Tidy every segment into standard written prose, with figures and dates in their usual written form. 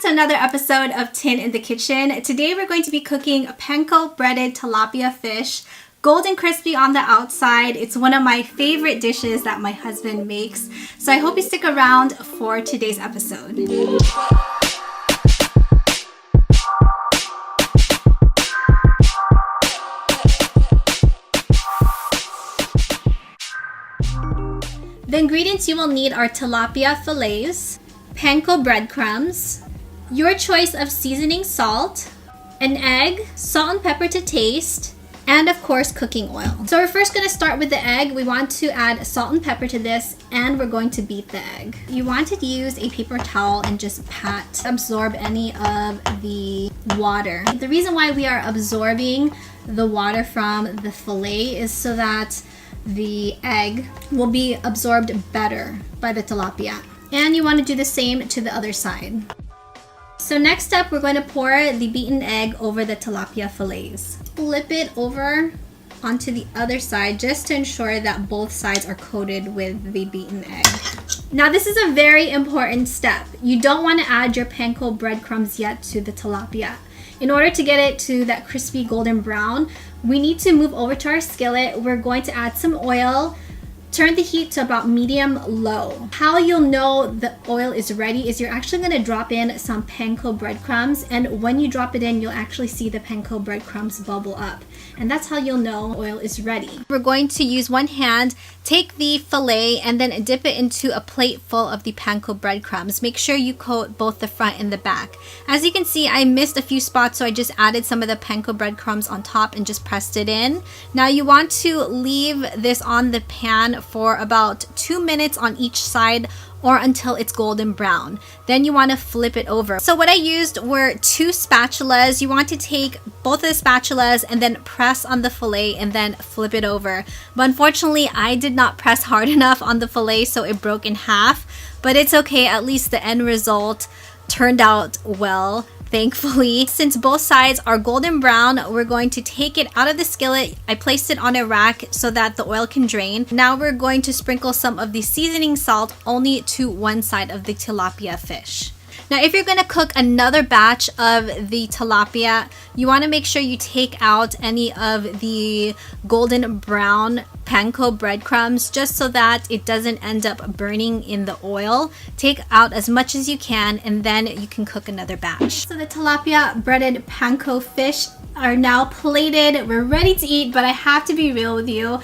back to another episode of Tin in the Kitchen. Today we're going to be cooking panko breaded tilapia fish, golden crispy on the outside. It's one of my favorite dishes that my husband makes. So I hope you stick around for today's episode. The ingredients you will need are tilapia fillets, panko breadcrumbs, your choice of seasoning salt, an egg, salt and pepper to taste, and of course cooking oil. So we're first going to start with the egg. We want to add salt and pepper to this, and we're going to beat the egg. You want to use a paper towel and just absorb any of the water. The reason why we are absorbing the water from the fillet is so that the egg will be absorbed better by the tilapia. And you want to do the same to the other side. So next up, we're going to pour the beaten egg over the tilapia fillets. Flip it over onto the other side just to ensure that both sides are coated with the beaten egg. Now this is a very important step. You don't want to add your panko breadcrumbs yet to the tilapia. In order to get it to that crispy golden brown, we need to move over to our skillet. We're going to add some oil. Turn the heat to about medium-low. How you'll know the oil is ready is you're actually going to drop in some panko breadcrumbs, and when you drop it in, you'll actually see the panko breadcrumbs bubble up. And that's how you'll know oil is ready. We're going to use one hand, take the fillet, and then dip it into a plate full of the panko breadcrumbs. Make sure you coat both the front and the back. As you can see, I missed a few spots, so I just added some of the panko breadcrumbs on top and just pressed it in. Now you want to leave this on the pan for about 2 minutes on each side, or until it's golden brown. Then you want to flip it over. So what I used were 2 spatulas. You want to take both of the spatulas and then press on the fillet and then flip it over. But unfortunately, I did not press hard enough on the fillet, so it broke in half. But it's okay, at least the end result turned out well, thankfully. Since both sides are golden brown, we're going to take it out of the skillet. I placed it on a rack so that the oil can drain. Now we're going to sprinkle some of the seasoning salt only to one side of the tilapia fish. Now, if you're going to cook another batch of the tilapia, you want to make sure you take out any of the golden brown panko breadcrumbs just so that it doesn't end up burning in the oil. Take out as much as you can, and then you can cook another batch. So the tilapia breaded panko fish are now plated. We're ready to eat, but I have to be real with you.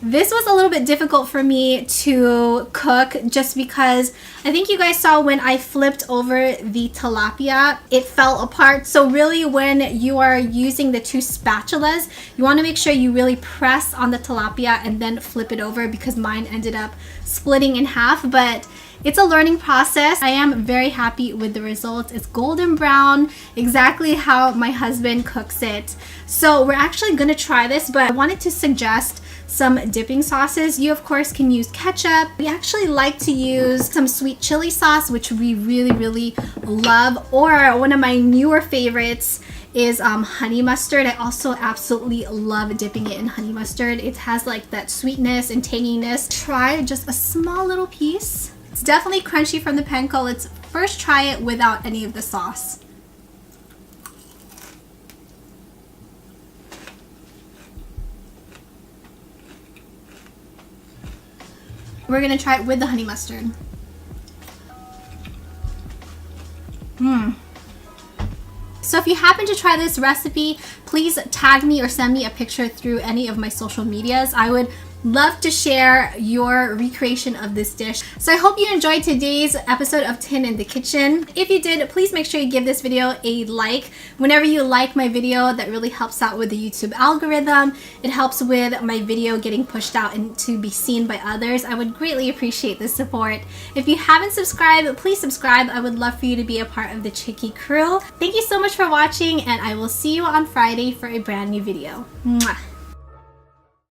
This was a little bit difficult for me to cook just because I think you guys saw when I flipped over the tilapia, it fell apart. So really, when you are using the 2 spatulas, you want to make sure you really press on the tilapia and then flip it over, because mine ended up splitting in half. But it's a learning process. I am very happy with the results. It's golden brown, exactly how my husband cooks it. So we're actually gonna try this, but I wanted to suggest some dipping sauces. You of course can use ketchup. We actually like to use some sweet chili sauce, which we really love, or one of my newer favorites is honey mustard. I also absolutely love dipping it in honey mustard. It has like that sweetness and tanginess. Try just a small little piece. It's definitely crunchy from the panko. Let's first try it without any of the sauce. We're gonna try it with the honey mustard. So if you happen to try this recipe, please tag me or send me a picture through any of my social medias. I would love to share your recreation of this dish. So I hope you enjoyed today's episode of Tin in the Kitchen. If you did, please make sure you give this video a like. Whenever you like my video, that really helps out with the YouTube algorithm. It helps with my video getting pushed out and to be seen by others. I would greatly appreciate the support. If you haven't subscribed, please subscribe. I would love for you to be a part of the Chicky crew. Thank you so much for watching, and I will see you on Friday for a brand new video. Mwah.